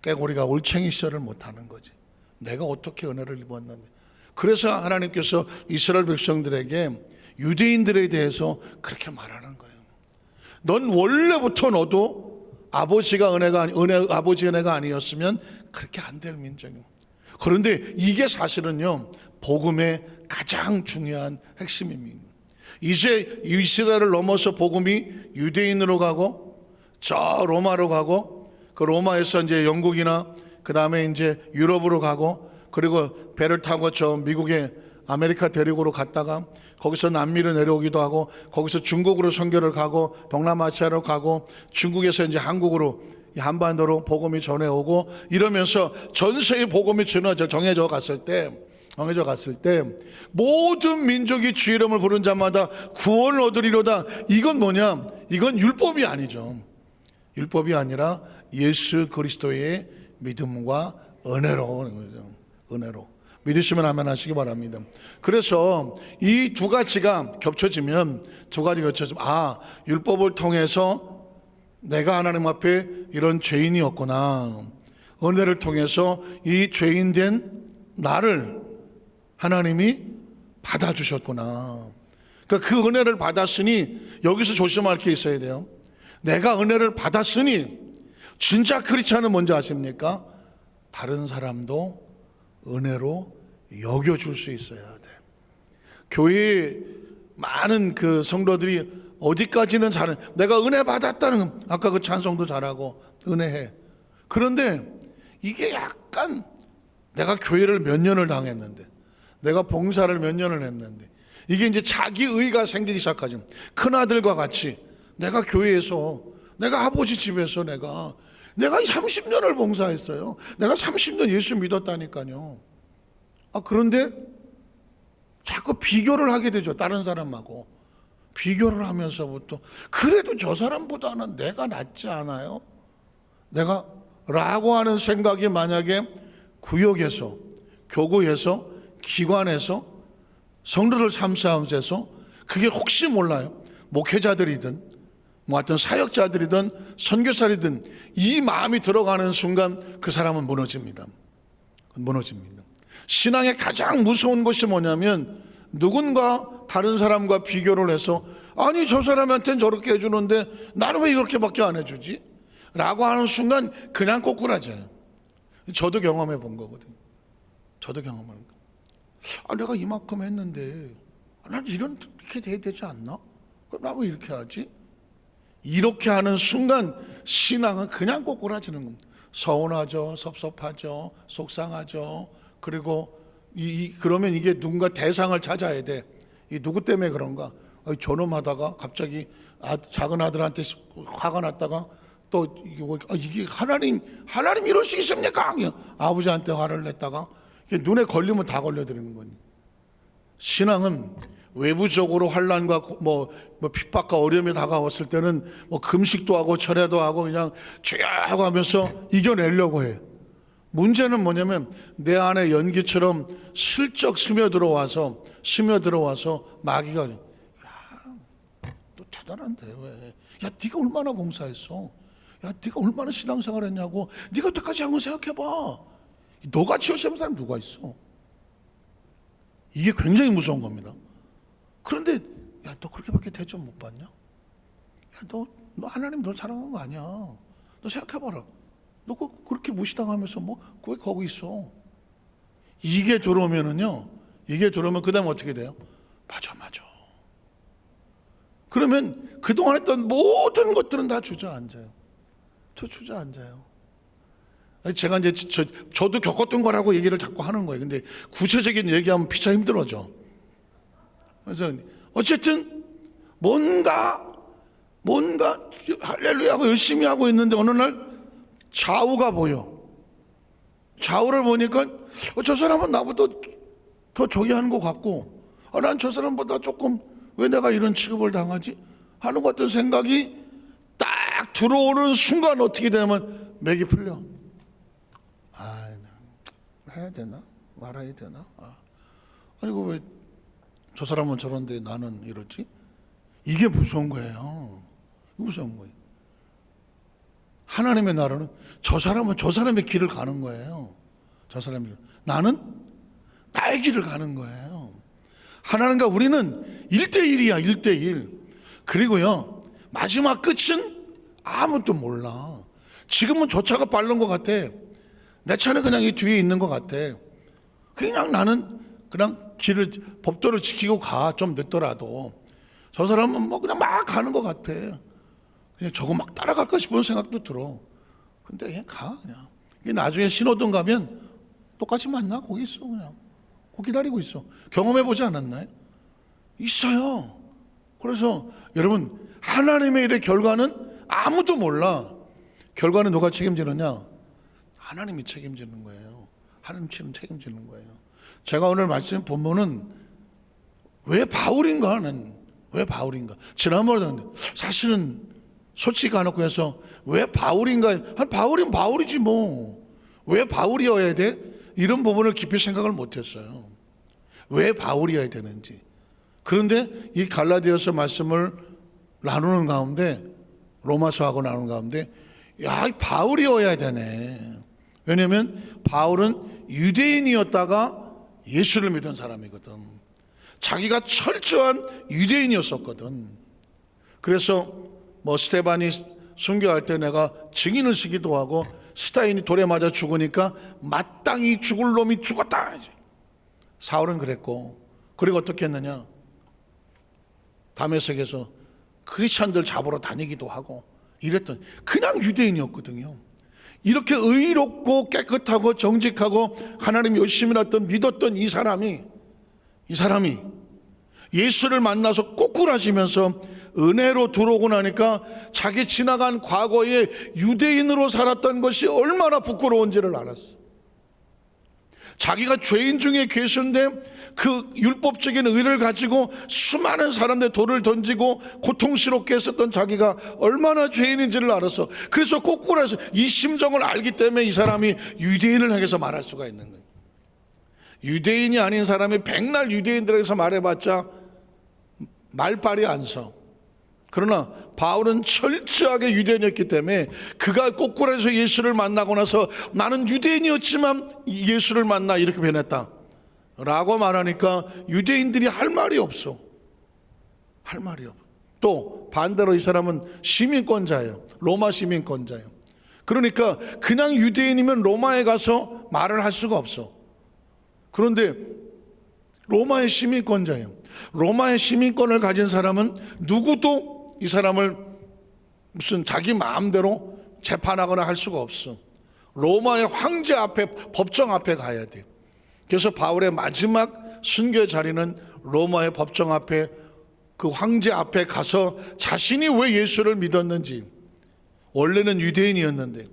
깨고리가 올챙이 시절을 못하는 거지. 내가 어떻게 은혜를 입었는데. 그래서 하나님께서 이스라엘 백성들에게 유대인들에 대해서 그렇게 말하는 거예요. 넌 원래부터 너도 아버지가 은혜가 아니었으면 그렇게 안 될 민족이에요. 그런데 이게 사실은요, 복음의 가장 중요한 핵심입니다. 이제 이스라엘을 넘어서 복음이 유대인으로 가고 저 로마로 가고 그 로마에서 이제 영국이나 그 다음에 이제 유럽으로 가고 그리고 배를 타고 저 미국의 아메리카 대륙으로 갔다가 거기서 남미로 내려오기도 하고 거기서 중국으로 선교를 가고 동남아시아로 가고 중국에서 이제 한국으로 한반도로 복음이 전해오고 이러면서 전 세계 복음이 정해져 갔을 때 모든 민족이 주 이름을 부른 자마다 구원을 얻으리로다. 이건 뭐냐? 이건 율법이 아니죠. 율법이 아니라 예수 그리스도의 믿음과 은혜로 믿으시면 아멘 하시기 바랍니다. 그래서 이 두 가지가 겹쳐지면 율법을 통해서 내가 하나님 앞에 이런 죄인이었구나. 은혜를 통해서 이 죄인된 나를 하나님이 받아주셨구나. 그러니까 그 은혜를 받았으니 여기서 조심할 게 있어야 돼요. 내가 은혜를 받았으니 진짜 크리스찬은 뭔지 아십니까? 다른 사람도 은혜로 여겨줄 수 있어야 돼. 교회에 많은 그 성도들이 어디까지는 내가 은혜 받았다는, 아까 그 찬송도 잘하고 은혜해. 그런데 이게 약간 내가 교회를 몇 년을 당했는데, 내가 봉사를 몇 년을 했는데, 이게 이제 자기 의가 생기기 시작하죠. 큰아들과 같이 내가 교회에서, 내가 아버지 집에서 내가 30년을 봉사했어요. 내가 30년 예수 믿었다니까요. 그런데 자꾸 비교를 하게 되죠. 다른 사람하고 비교를 하면서부터 그래도 저 사람보다는 내가 낫지 않아요? 라고 하는 생각이 만약에 구역에서, 교구에서, 기관에서, 성도들 삶 가운데서 그게 혹시 몰라요. 목회자들이든 어떤 사역자들이든 선교사들이든 이 마음이 들어가는 순간 그 사람은 무너집니다. 신앙의 가장 무서운 것이 뭐냐면 누군가 다른 사람과 비교를 해서 아니 저 사람한테는 저렇게 해주는데 나는 왜 이렇게밖에 안 해주지? 라고 하는 순간 그냥 꼬꾸라져요. 저도 경험해 본 거거든요. 내가 이만큼 했는데 난 이렇게 돼야 되지 않나? 그럼 나 왜 이렇게 하지? 이렇게 하는 순간 신앙은 그냥 꼬꾸라지는 겁니다. 서운하죠, 섭섭하죠, 속상하죠. 그리고 그러면 이게 누군가 대상을 찾아야 돼. 이 누구 때문에 그런가? 저놈 하다가 갑자기 작은 아들한테 화가 났다가 또 이게 하나님 이럴 수 있습니까? 아버지한테 화를 냈다가 눈에 걸리면 다 걸려드리는 거니. 신앙은 외부적으로 환난과 핍박과 어려움이 다가왔을 때는 금식도 하고 철야도 하고 그냥 주여 하고 하면서 이겨내려고 해. 문제는 뭐냐면 내 안에 연기처럼 슬쩍 스며들어와서 마귀가 야, 너 대단한데 왜? 야, 네가 얼마나 봉사했어? 야, 네가 얼마나 신앙생활 했냐고. 네가 여태까지 한 건 생각해봐. 너같이 열심히 하는 사람 누가 있어? 이게 굉장히 무서운 겁니다. 그런데 야, 너 그렇게밖에 대접 못 받냐? 야, 너 하나님 널 사랑한 거 아니야. 너 생각해봐라. 너 그렇게 무시당하면서 왜 거기 있어? 이게 들어오면은요. 그 다음에 어떻게 돼요? 맞아. 그러면 그동안 했던 모든 것들은 다 주저앉아요. 제가 이제 저도 겪었던 거라고 얘기를 자꾸 하는 거예요. 근데 구체적인 얘기하면 피차 힘들어져. 그래서 어쨌든 뭔가 뭔가 할렐루야 하고 열심히 하고 있는데 어느 날 좌우가 보여. 좌우를 보니까 저 사람은 나보다 더 저기 하는 것 같고 난 저 사람보다 조금 왜 내가 이런 취급을 당하지? 하는 것 같은 생각이 딱 들어오는 순간 어떻게 되냐면 맥이 풀려. 해야 되나? 말아야 되나? 아니 이거 왜 저 사람은 저런데 나는 이러지? 이게 무서운 거예요. 무서운 거예요. 하나님의 나라는 저 사람은 저 사람의 길을 가는 거예요. 저 사람의 길. 나는 나의 길을 가는 거예요. 하나님과 우리는 1대1이야. 1대1. 그리고요 마지막 끝은 아무도 몰라. 지금은 저 차가 빠른 것 같아. 내 차는 그냥 이 뒤에 있는 것 같아. 그냥 나는 그냥 길을 법도를 지키고 가. 좀 늦더라도 저 사람은 뭐 그냥 막 가는 것 같아. 그냥 저거 막 따라갈까 싶은 생각도 들어. 근데 그냥 가 그냥. 나중에 신호등 가면 똑같이 만나. 거기 있어 그냥. 거기 기다리고 있어. 경험해보지 않았나요? 있어요. 그래서 여러분 하나님의 일의 결과는 아무도 몰라. 결과는 누가 책임지느냐? 하나님이 책임지는 거예요. 하나님이 책임지는 거예요. 제가 오늘 말씀 본문은 왜 바울인가는 왜 바울인가? 지난번에 사실은 솔직히 가놓고 해서 왜 바울인가? 바울이면 바울이지 뭐. 왜 바울이어야 돼? 이런 부분을 깊이 생각을 못했어요. 왜 바울이어야 되는지. 그런데 이 갈라디아서 말씀을 나누는 가운데 로마서하고 나누는 가운데 바울이어야 되네. 왜냐하면 바울은 유대인이었다가 예수를 믿은 사람이거든. 자기가 철저한 유대인이었었거든. 그래서 뭐 스테반이 순교할 때 내가 증인을 쓰기도 하고 스타인이 돌에 맞아 죽으니까 마땅히 죽을 놈이 죽었다. 사울은 그랬고 그리고 어떻게 했느냐? 다메섹에서 크리스찬들 잡으러 다니기도 하고 이랬던 그냥 유대인이었거든요. 이렇게 의롭고 깨끗하고 정직하고 하나님 열심히 믿었던 이 사람이 예수를 만나서 꼬꾸라지면서 은혜로 들어오고 나니까 자기 지나간 과거에 유대인으로 살았던 것이 얼마나 부끄러운지를 알았어. 자기가 죄인 중에 계신데 그 율법적인 의를 가지고 수많은 사람들 돌을 던지고 고통스럽게 했었던 자기가 얼마나 죄인인지를 알았어. 그래서 꼬꾸라서 이 심정을 알기 때문에 이 사람이 유대인을 향해서 말할 수가 있는 거예요. 유대인이 아닌 사람이 백날 유대인들에게서 말해봤자 말빨이 안 서. 그러나 바울은 철저하게 유대인이었기 때문에 그가 꼬꾸라에서 예수를 만나고 나서 나는 유대인이었지만 예수를 만나 이렇게 변했다 라고 말하니까 유대인들이 할 말이 없어. 할 말이 없어. 또 반대로 이 사람은 시민권자예요. 로마 시민권자예요. 그러니까 그냥 유대인이면 로마에 가서 말을 할 수가 없어. 그런데 로마의 시민권자예요. 로마의 시민권을 가진 사람은 누구도 이 사람을 무슨 자기 마음대로 재판하거나 할 수가 없어. 로마의 황제 앞에, 법정 앞에 가야 돼. 그래서 바울의 마지막 순교 자리는 로마의 법정 앞에, 그 황제 앞에 가서 자신이 왜 예수를 믿었는지, 원래는 유대인이었는데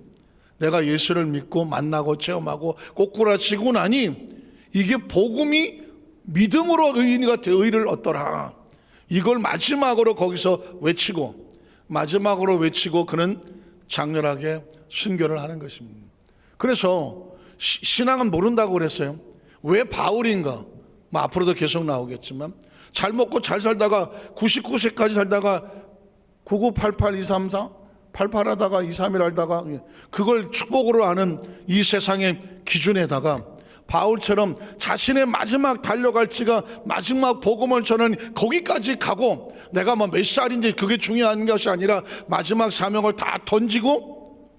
내가 예수를 믿고 만나고 체험하고 꼬꾸라치고 나니 이게 복음이 믿음으로 의를 얻더라. 이걸 마지막으로 거기서 외치고 그는 장렬하게 순교를 하는 것입니다. 그래서 신앙은 모른다고 그랬어요. 왜 바울인가? 뭐 앞으로도 계속 나오겠지만 잘 먹고 잘 살다가 99세까지 살다가 9988234 88하다가 231 알다가 그걸 축복으로 아는 이 세상의 기준에다가 바울처럼 자신의 마지막 달려갈지가 마지막 복음을 전하는 거기까지 가고 내가 뭐 몇 살인지 그게 중요한 것이 아니라 마지막 사명을 다 던지고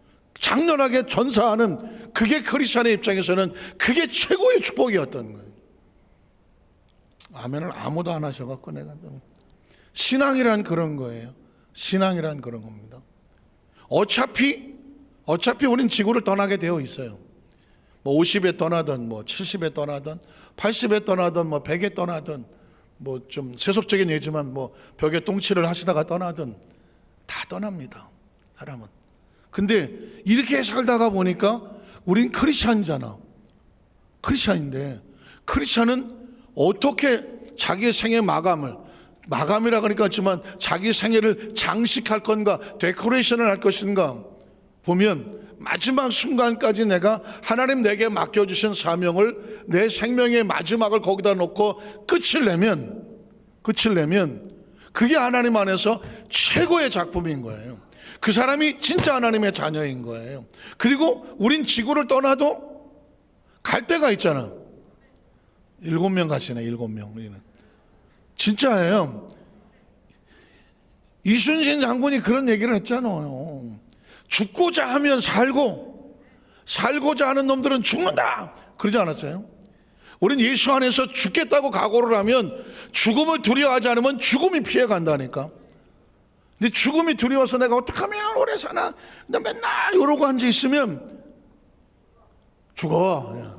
장렬하게 전사하는 그게 크리스천의 입장에서는 그게 최고의 축복이었던 거예요. 아멘을 아무도 안 하셔갖고 내가 신앙이란 그런 거예요. 신앙이란 그런 겁니다. 어차피 우린 지구를 떠나게 되어 있어요. 뭐 50에 떠나든 뭐 70에 떠나든 80에 떠나든 뭐 100에 떠나든 뭐 좀 세속적인 얘기지만 뭐 벽에 똥칠을 하시다가 떠나든 다 떠납니다, 사람은. 근데 이렇게 살다가 보니까 우린 크리스찬이잖아. 크리스찬인데 크리스찬은 어떻게 자기의 생애 마감이라 그러니까 그렇지만 자기 생애를 장식할 건가, 데코레이션을 할 것인가 보면 마지막 순간까지 내가 하나님 내게 맡겨주신 사명을, 내 생명의 마지막을 거기다 놓고 끝을 내면 그게 하나님 안에서 최고의 작품인 거예요. 그 사람이 진짜 하나님의 자녀인 거예요. 그리고 우린 지구를 떠나도 갈 데가 있잖아. 7명 가시네. 7명. 우리는 진짜예요. 이순신 장군이 그런 얘기를 했잖아요. 죽고자 하면 살고, 살고자 하는 놈들은 죽는다, 그러지 않았어요? 우린 예수 안에서 죽겠다고 각오를 하면, 죽음을 두려워하지 않으면 죽음이 피해간다니까. 근데 죽음이 두려워서 내가 어떡하면 오래 사나, 나 맨날 이러고 앉아 있으면 죽어.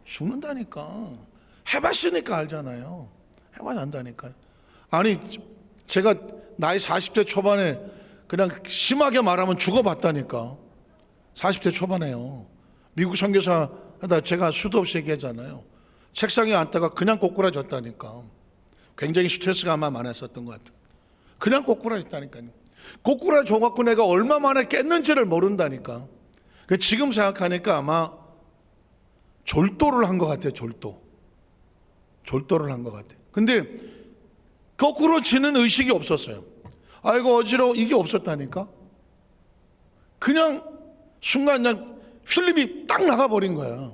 죽는다니까. 해봤으니까 알잖아요. 해봐야 안다니까. 아니, 제가 나이 40대 초반에 그냥 심하게 말하면 죽어봤다니까. 40대 초반에요. 미국 선교사 하다 제가 수도 없이 얘기하잖아요. 책상에 앉다가 그냥 꼬꾸라졌다니까. 굉장히 스트레스가 아마 많았었던 것 같아요. 그냥 꼬꾸라졌다니까요. 꼬꾸라져갖고 내가 얼마 만에 깼는지를 모른다니까. 지금 생각하니까 아마 졸도를 한 것 같아요. 졸도를 한 것 같아요. 근데 거꾸로 지는 의식이 없었어요. 아이고 어지러워, 이게 없었다니까. 그냥 순간 그냥 필름이 딱 나가버린 거야.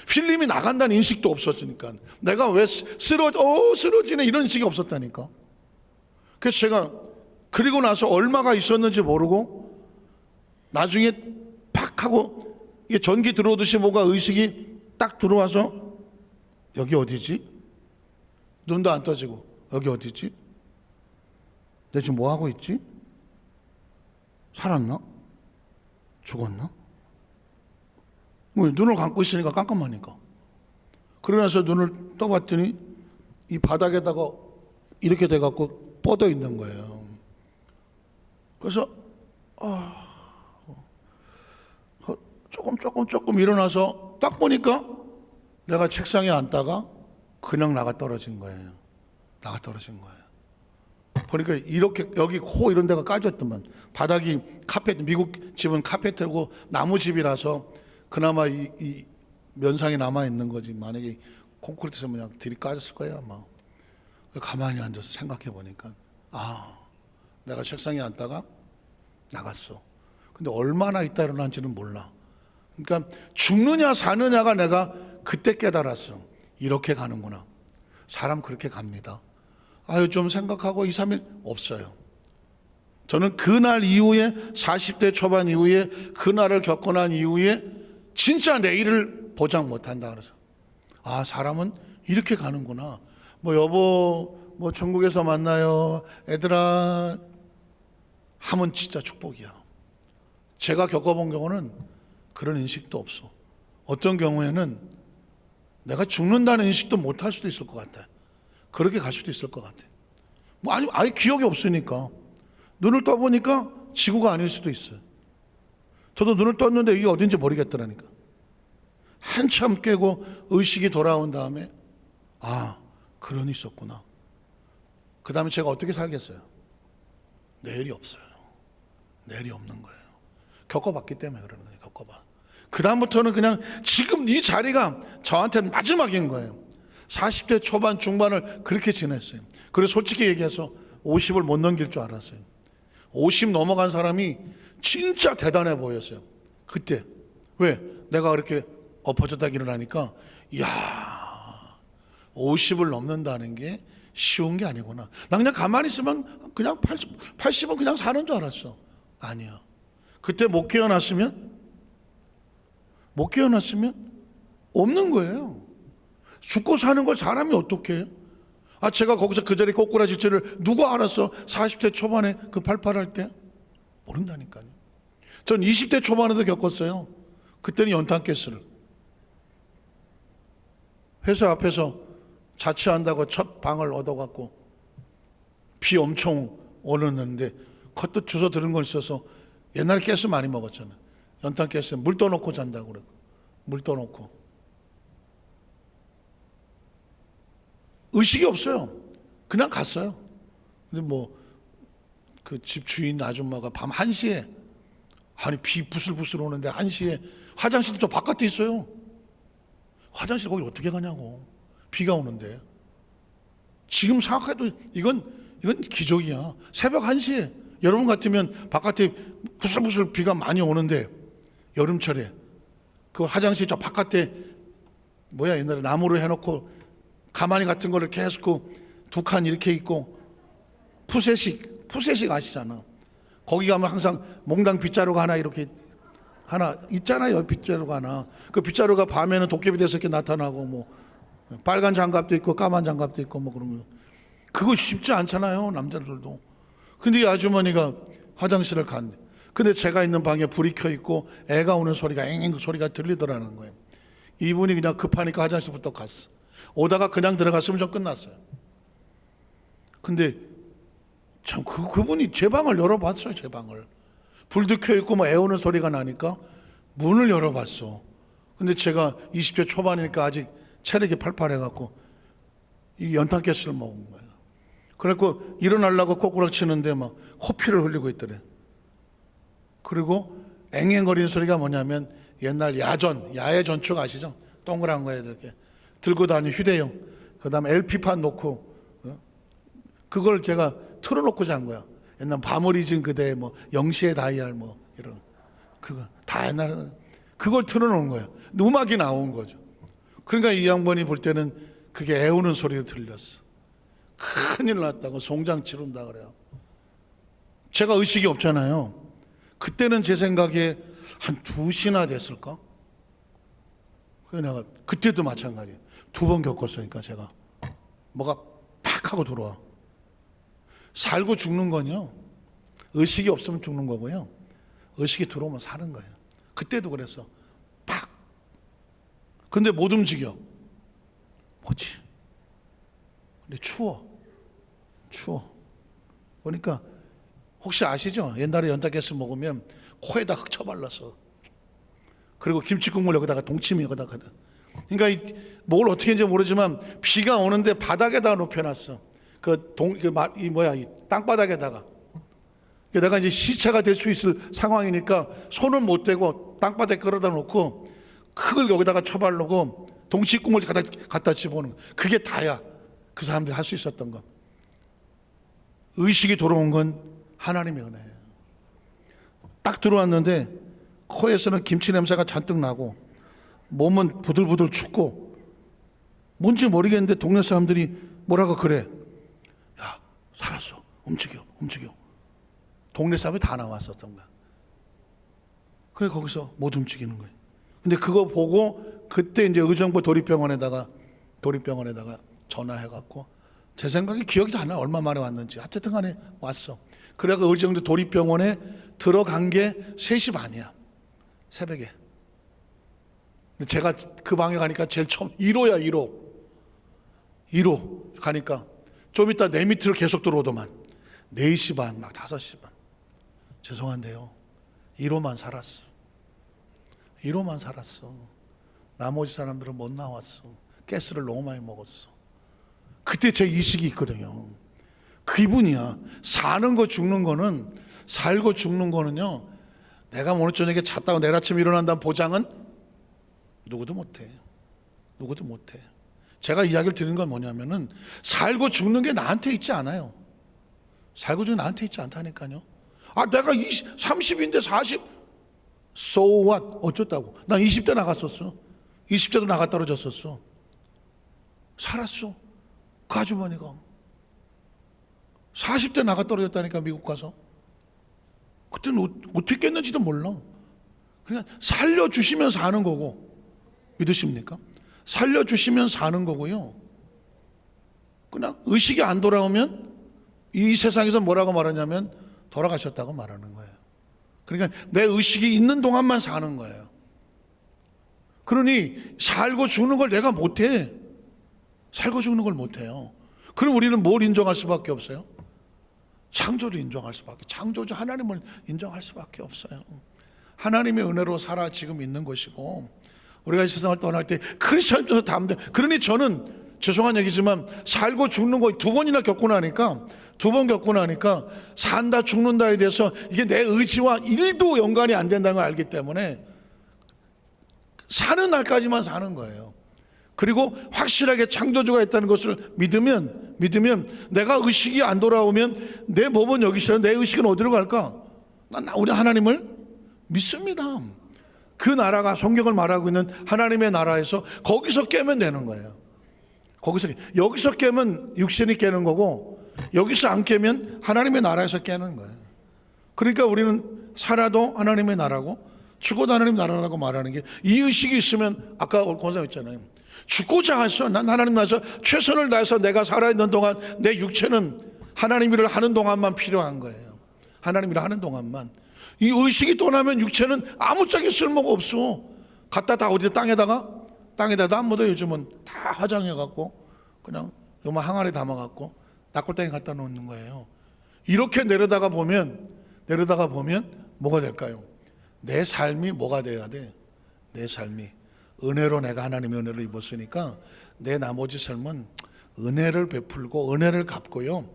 필름이 나간다는 인식도 없었으니까. 내가 왜 쓰러지네 이런 인식이 없었다니까. 그래서 제가 그리고 나서 얼마가 있었는지 모르고 나중에 팍 하고 이게 전기 들어오듯이 뭐가 의식이 딱 들어와서 여기 어디지? 눈도 안 떠지고 여기 어디지? 내 지금 뭐 하고 있지? 살았나? 죽었나? 뭐 눈을 감고 있으니까 깜깜하니까. 그러고 나서 눈을 떠봤더니 이 바닥에다가 이렇게 돼갖고 뻗어 있는 거예요. 그래서 조금 일어나서 딱 보니까 내가 책상에 앉다가 그냥 나가 떨어진 거예요. 보니까 이렇게 여기 코 이런 데가 까졌더만. 바닥이 카페트, 미국 집은 카페트고 나무 집이라서 그나마 이 면상이 남아 있는 거지. 만약에 콘크리트에서 그냥 들이 까졌을 거예요 아마. 가만히 앉아서 생각해 보니까 내가 책상에 앉다가 나갔어. 근데 얼마나 있다 일어난지는 몰라. 그러니까 죽느냐 사느냐가 내가 그때 깨달았어. 이렇게 가는구나. 사람 그렇게 갑니다. 좀 생각하고 2, 3일 없어요. 저는 그날 이후에 40대 초반 이후에 그날을 겪고 난 이후에 진짜 내일을 보장 못한다 그래서 사람은 이렇게 가는구나. 뭐 여보 뭐 천국에서 만나요 애들아 하면 진짜 축복이야. 제가 겪어본 경우는 그런 인식도 없어. 어떤 경우에는 내가 죽는다는 인식도 못할 수도 있을 것 같아. 그렇게 갈 수도 있을 것 같아. 아예 기억이 없으니까. 눈을 떠보니까 지구가 아닐 수도 있어요. 저도 눈을 떴는데 이게 어딘지 모르겠더라니까. 한참 깨고 의식이 돌아온 다음에 그런 있었구나. 그 다음에 제가 어떻게 살겠어요? 내일이 없어요. 내일이 없는 거예요. 겪어봤기 때문에 그러는 거예요. 그 다음부터는 그냥 지금 이 자리가 저한테는 마지막인 거예요. 40대 초반 중반을 그렇게 지냈어요. 그래서 솔직히 얘기해서 50을 못 넘길 줄 알았어요. 50 넘어간 사람이 진짜 대단해 보였어요. 그때. 왜? 내가 그렇게 엎어졌다 일어나니까 50을 넘는다는 게 쉬운 게 아니구나. 나 그냥 가만히 있으면 그냥 80은 그냥 사는 줄 알았어. 아니야. 그때 못 깨어났으면 없는 거예요. 죽고 사는 걸 사람이 어떻게 해요? 제가 거기서 그 자리에 꼬꾸라질 줄을 누가 알았어? 40대 초반에 그 팔팔할 때? 모른다니까요. 전 20대 초반에도 겪었어요. 그때는 연탄가스를. 회사 앞에서 자취한다고 첫 방을 얻어갖고 비 엄청 오는데 겉도 주워 들은 거 있어서 옛날에 가스 많이 먹었잖아. 연탄 가스에 물 떠놓고 잔다고 그러고. 물 떠놓고. 의식이 없어요. 그냥 갔어요. 근데 뭐 그 집 주인 아줌마가 밤 1시에 아니 비 부슬부슬 오는데 1시에 화장실도 저 바깥에 있어요. 화장실 거기 어떻게 가냐고. 비가 오는데. 지금 생각해도 이건 기적이야. 새벽 1시에 여러분 같으면 바깥에 부슬부슬 비가 많이 오는데 여름철에 그 화장실 저 바깥에 뭐야 옛날에 나무로 해놓고 가마니 같은 거를 계속 두 칸 이렇게 있고 푸세식 아시잖아. 거기 가면 항상 몽당 빗자루가 하나 이렇게 하나 있잖아요. 빗자루가 하나. 그 빗자루가 밤에는 도깨비 돼서 이렇게 나타나고 뭐 빨간 장갑도 있고 까만 장갑도 있고 뭐 그런 거. 그거 쉽지 않잖아요. 남자들도. 근데 이 아주머니가 화장실을 갔는데 근데 제가 있는 방에 불이 켜 있고 애가 우는 소리가 앵앵 소리가 들리더라는 거예요. 이분이 그냥 급하니까 화장실부터 갔어. 오다가 그냥 들어갔으면 좀 끝났어요. 근데 참 그분이 제 방을 열어봤어요. 제 방을. 불도 켜 있고 뭐 애우는 소리가 나니까 문을 열어봤어. 근데 제가 20대 초반이니까 아직 체력이 팔팔해갖고 이 연탄가스를 먹은 거예요. 그래갖고 일어나려고 꼬꾸락 치는데 막 코피를 흘리고 있더래. 그리고 앵앵거리는 소리가 뭐냐면 옛날 야외 전축 아시죠? 동그란 거에 이렇게 들고 다니는 휴대용. 그 다음에 LP판 놓고 그걸 제가 틀어놓고 잔 거야. 옛날 밤을 잊은 그대 뭐 영시의 다이얼 뭐 이런 그거 다 옛날에 그걸 틀어놓은 거예요. 음악이 나온 거죠. 그러니까 이 양반이 볼 때는 그게 애우는 소리가 들렸어. 큰일 났다고 송장 치른다 그래요. 제가 의식이 없잖아요. 그때는 제 생각에 한 2시나 됐을까? 그래서 내가 그때도 마찬가지예요. 2번 겪었으니까 제가 뭐가 팍 하고 들어와. 살고 죽는 건요. 의식이 없으면 죽는 거고요. 의식이 들어오면 사는 거예요. 그때도 그랬어. 팍. 근데 못 움직여. 뭐지? 근데 추워. 그러니까 혹시 아시죠? 옛날에 연탄가스 먹으면 코에다 흙 쳐발랐어. 그리고 김치국물 여기다가 동치미 여기다가. 그러니까 뭘 어떻게 했는지 모르지만 비가 오는데 바닥에다 눕혀놨어. 이 땅바닥에다가. 내가 이제 시체가 될 수 있을 상황이니까 손은 못 대고 땅바닥에 끌어다 놓고 흙을 여기다가 쳐바르고 동치국물 갖다 집어넣는 거. 그게 다야. 그 사람들이 할 수 있었던 거. 의식이 돌아온 건 하나님의 은혜예요. 딱 들어왔는데 코에서는 김치 냄새가 잔뜩 나고 몸은 부들부들 춥고 뭔지 모르겠는데 동네 사람들이 뭐라고 그래. 야, 살았어. 움직여. 동네 사람이 다 나왔었던 거야. 그래 거기서 못 움직이는 거예요. 근데 그거 보고 그때 이제 의정부 도립병원에다가 전화해갖고 제 생각에 기억이 안 나. 얼마 만에 왔는지. 하여튼 간에 왔어. 그래서 의정부 도립병원에 들어간 게 3시 반이야. 새벽에. 제가 그 방에 가니까 제일 처음 1호야 1호 가니까 좀 이따 내 밑으로 계속 들어오더만 4시 반 막 5시 반. 죄송한데요 1호만 살았어. 나머지 사람들은 못 나왔어. 가스를 너무 많이 먹었어. 그때 제 의식이 있거든요. 그분이야. 살고 죽는 거는요 내가 오늘 저녁에 잤다고 내일 아침 일어난다는 보장은 누구도 못해. 제가 이야기를 드리는 건 뭐냐면은 살고 죽는 게 나한테 있지 않아요. 살고 죽는 게 나한테 있지 않다니까요. 내가 30인데 40 So what? 어쩌다고. 난 20대 나갔었어. 20대도 나가 떨어졌었어. 살았어. 그 아주머니가 40대 나가 떨어졌다니까. 미국 가서. 그때는 어떻게 깼는지도 몰라. 그냥 살려주시면 사는 거고. 믿으십니까? 살려주시면 사는 거고요. 그냥 의식이 안 돌아오면 이 세상에서 뭐라고 말하냐면 돌아가셨다고 말하는 거예요. 그러니까 내 의식이 있는 동안만 사는 거예요. 그러니 살고 죽는 걸 내가 못해. 살고 죽는 걸 못해요. 그럼 우리는 뭘 인정할 수밖에 없어요? 창조를 인정할 수밖에, 창조주 하나님을 인정할 수밖에 없어요. 하나님의 은혜로 살아 지금 있는 것이고, 우리가 이 세상을 떠날 때 크리스천도 다 안 돼. 그러니 저는 죄송한 얘기지만 살고 죽는 거 두 번이나 겪고 나니까, 두 번 겪고 나니까 산다 죽는다에 대해서 이게 내 의지와 1도 연관이 안 된다는 걸 알기 때문에 사는 날까지만 사는 거예요. 그리고 확실하게 창조주가 있다는 것을 믿으면 내가 의식이 안 돌아오면 내 몸은 여기 있어요. 내 의식은 어디로 갈까? 우리 하나님을 믿습니다. 그 나라가 성경을 말하고 있는 하나님의 나라에서 거기서 깨면 되는 거예요. 여기서 깨면 육신이 깨는 거고, 여기서 안 깨면 하나님의 나라에서 깨는 거예요. 그러니까 우리는 살아도 하나님의 나라고 죽어도 하나님 나라라고 말하는 게, 이 의식이 있으면, 아까 권사님 있잖아요. 죽고자 해서 난 하나님 나라에서 최선을 다해서 내가 살아있는 동안 내 육체는 하나님 일을 하는 동안만 필요한 거예요. 하나님 일을 하는 동안만. 이 의식이 떠나면 육체는 아무짝에 쓸모가 없어. 갖다 다 어디 땅에다가 안 묻어. 요즘은 다 화장해갖고 그냥 요만 항아리 담아갖고 낙골당에 갖다 놓는 거예요. 이렇게 내려다가 보면 뭐가 될까요? 내 삶이 뭐가 돼야 돼? 내 삶이 은혜로, 내가 하나님의 은혜를 입었으니까 내 나머지 삶은 은혜를 베풀고 은혜를 갚고요,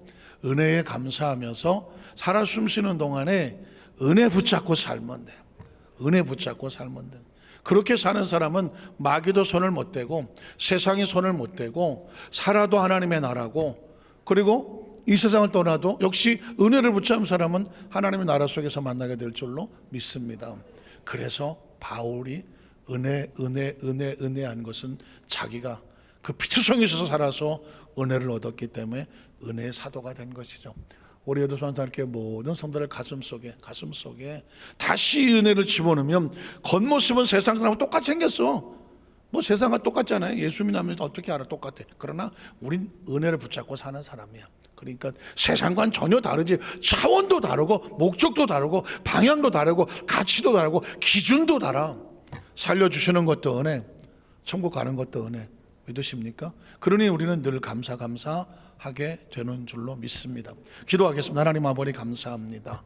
은혜에 감사하면서 살아 숨쉬는 동안에 은혜 붙잡고 살면 돼. 은혜 붙잡고 살면 돼. 그렇게 사는 사람은 마귀도 손을 못 대고 세상이 손을 못 대고, 살아도 하나님의 나라고, 그리고 이 세상을 떠나도 역시 은혜를 붙잡은 사람은 하나님의 나라 속에서 만나게 될 줄로 믿습니다. 그래서 바울이 은혜한 것은 자기가 그 피투성이 있어서 살아서 은혜를 얻었기 때문에 은혜의 사도가 된 것이죠. 우리 여도수환사님께 모든 성도들 가슴 속에 다시 은혜를 집어넣으면, 겉모습은 세상 사람하고 똑같이 생겼어. 뭐 세상과 똑같잖아요. 예수 믿으면 어떻게 알아? 똑같아. 그러나 우린 은혜를 붙잡고 사는 사람이야. 그러니까 세상과는 전혀 다르지. 차원도 다르고 목적도 다르고 방향도 다르고 가치도 다르고 기준도 달라. 살려주시는 것도 은혜, 천국 가는 것도 은혜. 믿으십니까? 그러니 우리는 늘 감사하게 되는 줄로 믿습니다. 기도하겠습니다. 하나님 아버지 감사합니다.